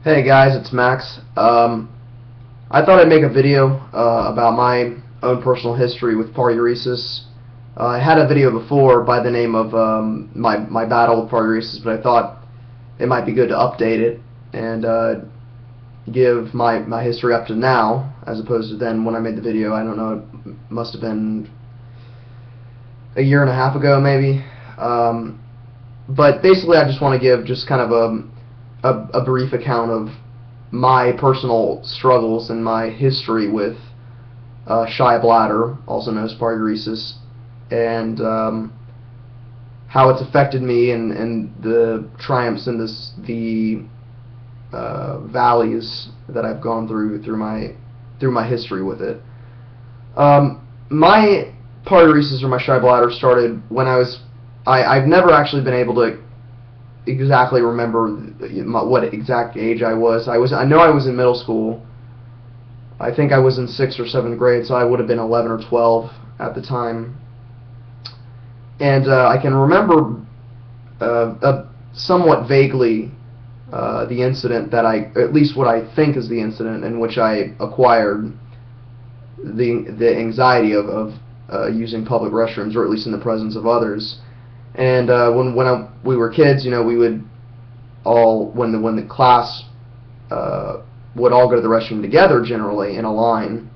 Hey guys, it's Max. I thought I'd make a video about my own personal history with Paruresis. I had a video before by the name of my battle with Paruresis, but I thought it might be good to update it and give my history up to now, as opposed to then when I made the video. I don't know, it must have been a year and a half ago maybe. But basically I just want to give just kind of a brief account of my personal struggles and my history with shy bladder, also known as Paruresis, and how it's affected me and the triumphs and the valleys that I've gone through my history with it. My Paruresis or my shy bladder started when I've never actually been able to exactly remember what exact age I was. I know I was in middle school. I think I was in 6th or 7th grade, so I would have been 11 or 12 at the time. And I can remember somewhat vaguely the incident that at least what I think is the incident in which I acquired the anxiety of using public restrooms, or at least in the presence of others. And when we were kids, you know, we would all, when the class would all go to the restroom together, generally in a line,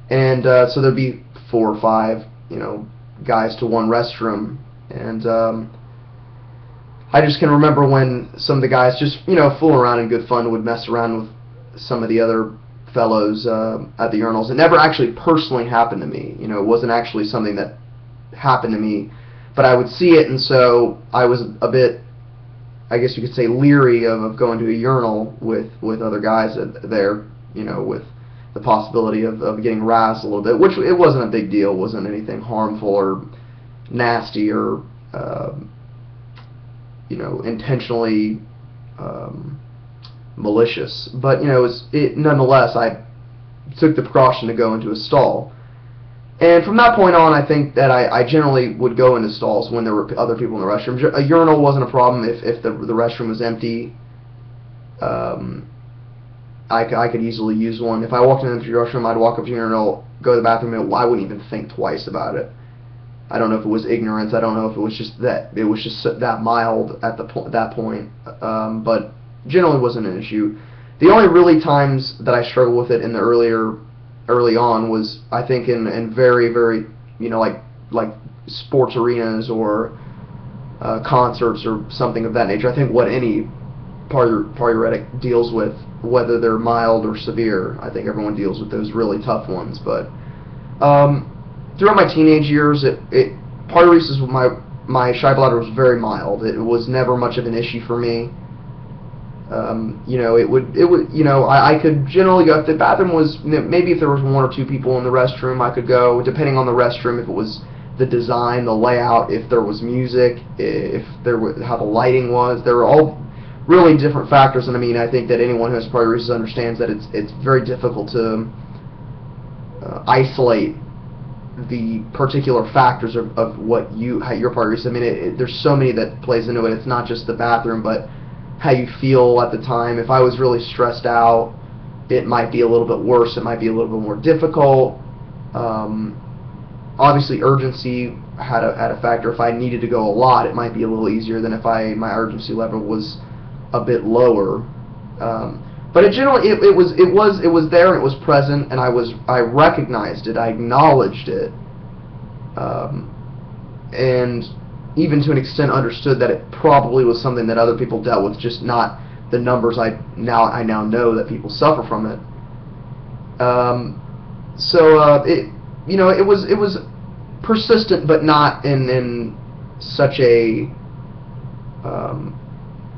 and so there'd be 4 or 5, you know, guys to one restroom, and I just can remember when some of the guys just, you know, fooling around in good fun would mess around with some of the other fellows at the urinals. It never actually personally happened to me. You know, it wasn't actually something that happened to me, but I would see it, and so I was a bit, I guess you could say, leery of going to a urinal with other guys there, you know, with the possibility of getting razzed a little bit, which it wasn't a big deal, wasn't anything harmful or nasty or, you know, intentionally malicious. But, you know, nonetheless, I took the precaution to go into a stall. And from that point on, I think that I generally would go into stalls when there were other people in the restroom. A urinal wasn't a problem if the restroom was empty. I could easily use one. If I walked into the restroom, I'd walk up to the urinal, go to the bathroom, and I wouldn't even think twice about it. I don't know if it was ignorance. I don't know if it was just that mild at that point. But generally wasn't an issue. The only really times that I struggled with it in the early on was, I think, in very, very, you know, like sports arenas or concerts or something of that nature. I think what any paruretic deals with, whether they're mild or severe, I think everyone deals with those really tough ones. But throughout my teenage years, Paruresis, my shy bladder was very mild. It was never much of an issue for me. You know, it would, you know, I could generally go, if the bathroom was, maybe if there was 1 or 2 people in the restroom, I could go, depending on the restroom, if it was the design, the layout, if there was music, how the lighting was. There were all really different factors, and I mean, I think that anyone who has Paruresis understands that it's very difficult to isolate the particular factors of how your Paruresis. I mean, there's so many that plays into it. It's not just the bathroom, but how you feel at the time. If I was really stressed out, it might be a little bit worse. It might be a little bit more difficult. Obviously, urgency had a factor. If I needed to go a lot, it might be a little easier than if my urgency level was a bit lower. But it generally it was there, and it was present, and I recognized it. I acknowledged it, and even to an extent understood that it probably was something that other people dealt with, just not the numbers I now know that people suffer from it. You know, it was persistent, but not in such a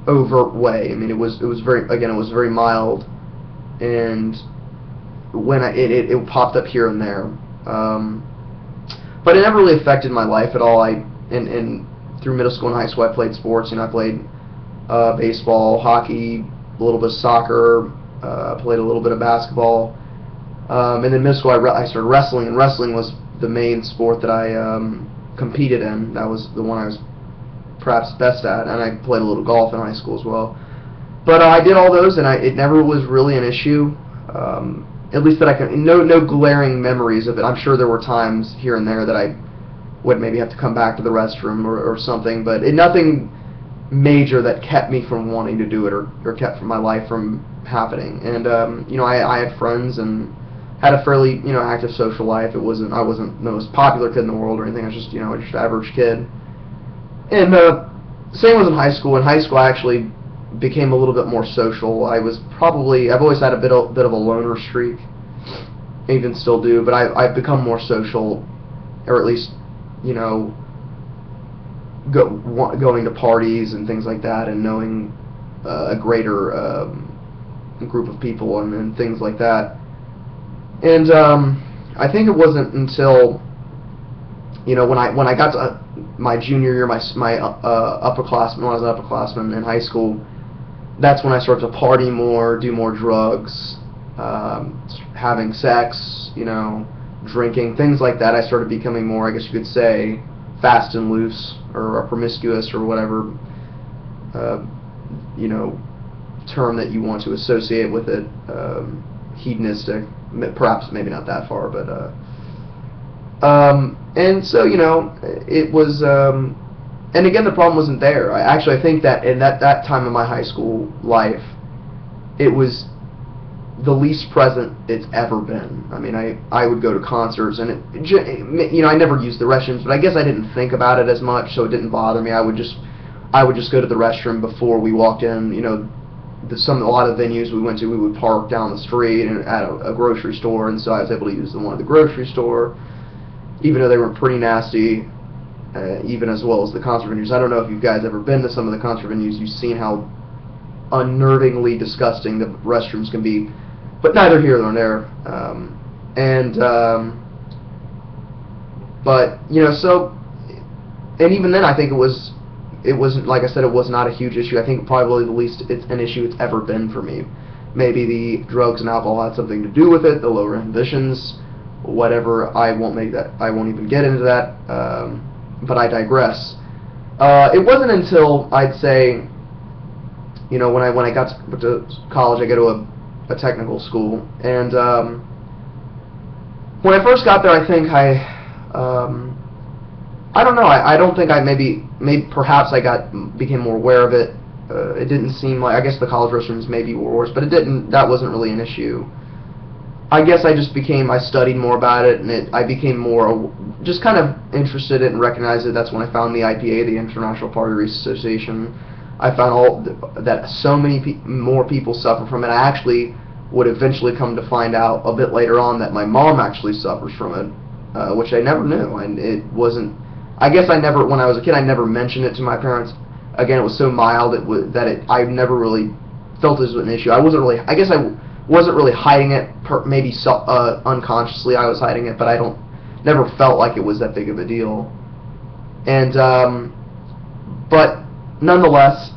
overt way. I mean, it was very mild, and when it popped up here and there, but it never really affected my life at all. Through middle school and high school, I played sports. You know, I played baseball, hockey, a little bit of soccer, played a little bit of basketball, and then middle school I started wrestling, and wrestling was the main sport that I competed in. That was the one I was perhaps best at, and I played a little golf in high school as well. But I did all those, and it never was really an issue. At least that I can, no glaring memories of it. I'm sure there were times here and there that I would maybe have to come back to the restroom or something, but nothing major that kept me from wanting to do it or kept my life from happening. And I had friends and had a fairly active social life. I wasn't the most popular kid in the world or anything. I was just just an average kid. And same was in high school. In high school, I actually became a little bit more social. I've always had a bit of a loner streak, even still do, but I've become more social, or at least going to parties and things like that, and knowing a greater group of people and things like that. And I think it wasn't until when I got to my junior year, my upperclassman, when I was an upperclassman in high school, that's when I started to party more, do more drugs, having sex, drinking, things like that. I started becoming more, I guess you could say, fast and loose, or promiscuous, or whatever term that you want to associate with it. Hedonistic, perhaps maybe not that far, but and so it was. And again, the problem wasn't there. I think that in that time of my high school life, it was the least present it's ever been. I mean, I would go to concerts, and I never used the restrooms, but I guess I didn't think about it as much, so it didn't bother me. I would just go to the restroom before we walked in. A lot of venues we went to, we would park down the street and at a grocery store, and so I was able to use the one at the grocery store, even though they were pretty nasty. Even as well as the concert venues. I don't know if you guys ever been to some of the concert venues. You've seen how unnervingly disgusting the restrooms can be, but neither here nor there. But so, and even then, I think it wasn't, like I said, it was not a huge issue. I think probably the least an issue it's ever been for me. Maybe the drugs and alcohol had something to do with it, the lower inhibitions, whatever. I won't even get into that. But I digress. It wasn't until I'd say, when I got to college, I go to a technical school, and when I first got there, I think I don't know. I don't think maybe perhaps I became more aware of it. It didn't seem like, I guess the college restrooms maybe were worse, but that wasn't really an issue. I guess I studied more about it, and I became more just kind of interested in it and recognized it. That's when I found the IPA, the International Paruresis Association. I found that so many more people suffer from it. I actually would eventually come to find out a bit later on that my mom actually suffers from it, which I never knew. And it wasn't, I guess when I was a kid, I never mentioned it to my parents. Again, it was so mild I never really felt it was an issue. I wasn't really hiding it. Maybe unconsciously I was hiding it, but I never felt like it was that big of a deal. And but nonetheless,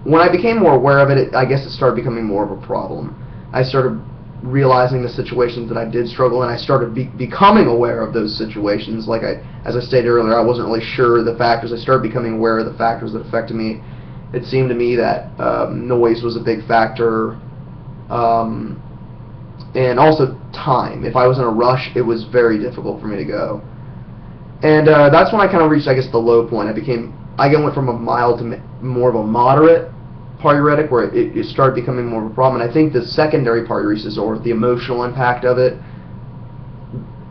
when I became more aware of it, I guess it started becoming more of a problem. I started realizing the situations that I did struggle in. I started becoming aware of those situations. As I stated earlier, I wasn't really sure of the factors. I started becoming aware of the factors that affected me. It seemed to me that noise was a big factor. And also time. If I was in a rush, it was very difficult for me to go. And that's when I kind of reached, I guess, the low point. I went from a mild to more of a moderate paruretic, where it started becoming more of a problem. And I think the secondary paruresis, or the emotional impact of it,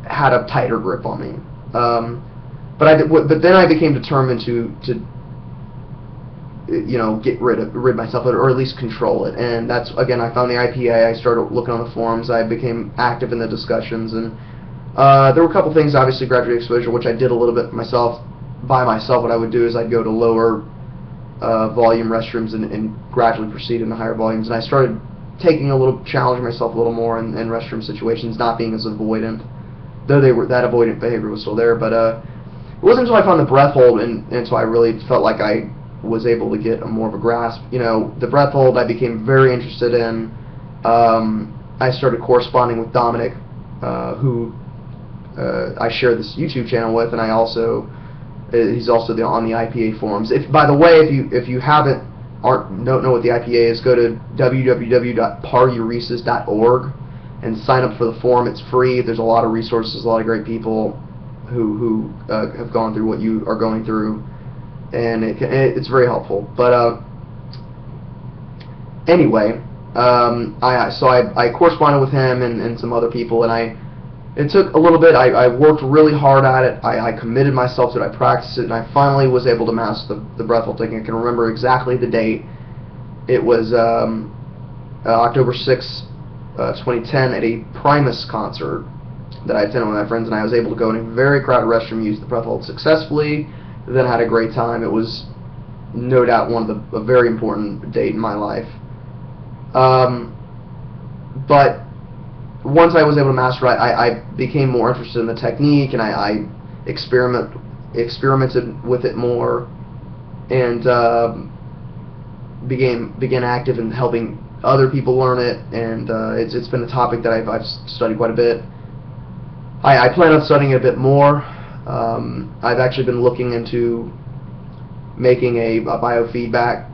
had a tighter grip on me. But then I became determined to rid myself of it, or at least control it. And that's, again, I found the IPA, I started looking on the forums, I became active in the discussions, and there were a couple things, obviously graduate exposure, which I did a little bit by myself. What I would do is I'd go to lower volume restrooms and gradually proceed into higher volumes, and I started challenging myself a little more in restroom situations, not being as avoidant, though that avoidant behavior was still there. But it wasn't until I found the breath hold, and so I really felt like I was able to get more of a grasp. The breath hold I became very interested in. I started corresponding with Dominic, who I share this YouTube channel with, and he's also on the IPA forums. By the way, if you haven't don't know what the IPA is, go to www.paruresis.org and sign up for the forum. It's free. There's a lot of resources, a lot of great people who have gone through what you are going through, and it's very helpful. But anyway, I corresponded with him and some other people, and it took a little bit. I worked really hard at it. I committed myself to it. I practiced it, and I finally was able to master the breath hold technique. I can remember exactly the date. It was October 6th, 2010, at a Primus concert that I attended with my friends, and I was able to go in a very crowded restroom, use the breath hold successfully, then had a great time. It was no doubt a very important date in my life. But once I was able to master it, I became more interested in the technique, and I experimented with it more, and began active in helping other people learn it, and it's been a topic that I've studied quite a bit. I plan on studying it a bit more. I've actually been looking into making a biofeedback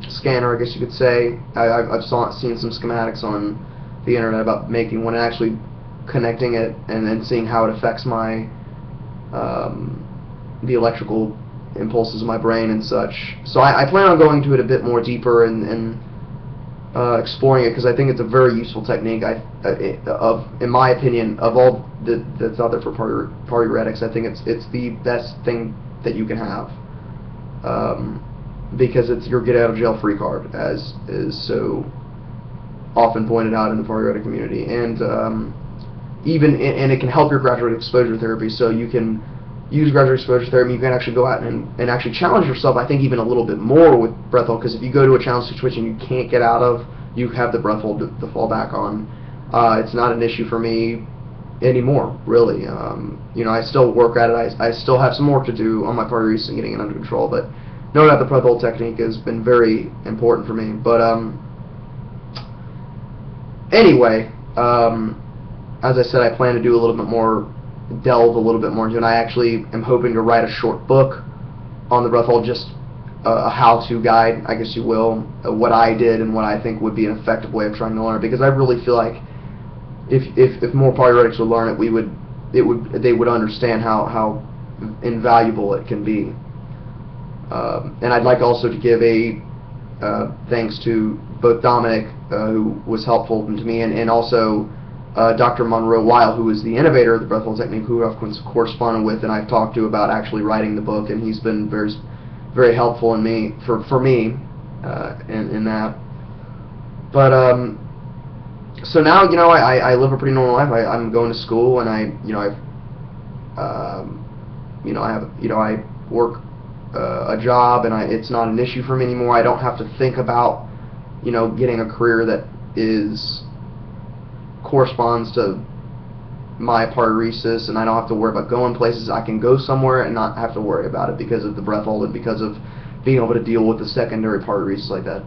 scanner, I guess you could say. I've seen some schematics on the internet about making one and actually connecting it and then seeing how it affects my the electrical impulses of my brain and such. So I plan on going to it a bit more deeper and exploring it, because I think it's a very useful technique. In my opinion, of all that's out there for paruuretics, I think it's the best thing that you can have. Because it's your get out of jail free card, as is so often pointed out in the paruretic community, and it can help your graduate exposure therapy. So you can use graduate exposure therapy. You can actually go out and actually challenge yourself, I think, even a little bit more with breath hold, because if you go to a challenge situation you can't get out of, you have the breath hold to fall back on. It's not an issue for me anymore, really. You know, I still work at it. I still have some work to do on my paruresis and getting it under control, but no doubt the breath hold technique has been very important for me. But anyway, as I said, I plan to do a little bit more, delve a little bit more into it. And I actually am hoping to write a short book on the breath hold, just a how-to guide, I guess you will, what I did and what I think would be an effective way of trying to learn it. Because I really feel like if more paruuretics would learn it, they would understand how invaluable it can be. And I'd like also to give a thanks to both Dominic, who was helpful to me, and also Dr. Monroe Weil, who is the innovator of the breath hold technique, who I've corresponded with and I've talked to about actually writing the book, and he's been very, very helpful for me in that. But so now, you know, I live a pretty normal life. I'm going to school, and I work a job, and it's not an issue for me anymore. I don't have to think about, you know, getting a career that corresponds to my paruresis, and I don't have to worry about going places. I can go somewhere and not have to worry about it because of the breath hold and because of being able to deal with the secondary paruresis like that.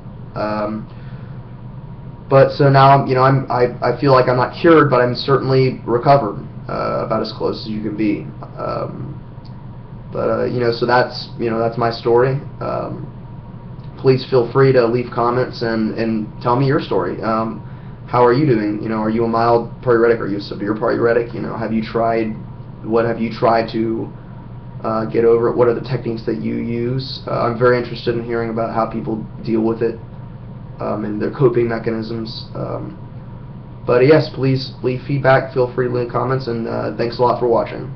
But so now, you know, I feel like I'm not cured, but I'm certainly recovered, about as close as you can be. You know, so that's my story. Please feel free to leave comments and tell me your story. How are you doing? You know, are you a mild paruretic? Are you a severe paruretic? You know, what have you tried to get over it? What are the techniques that you use? I'm very interested in hearing about how people deal with it and their coping mechanisms. But yes, please leave feedback. Feel free to leave comments, and thanks a lot for watching.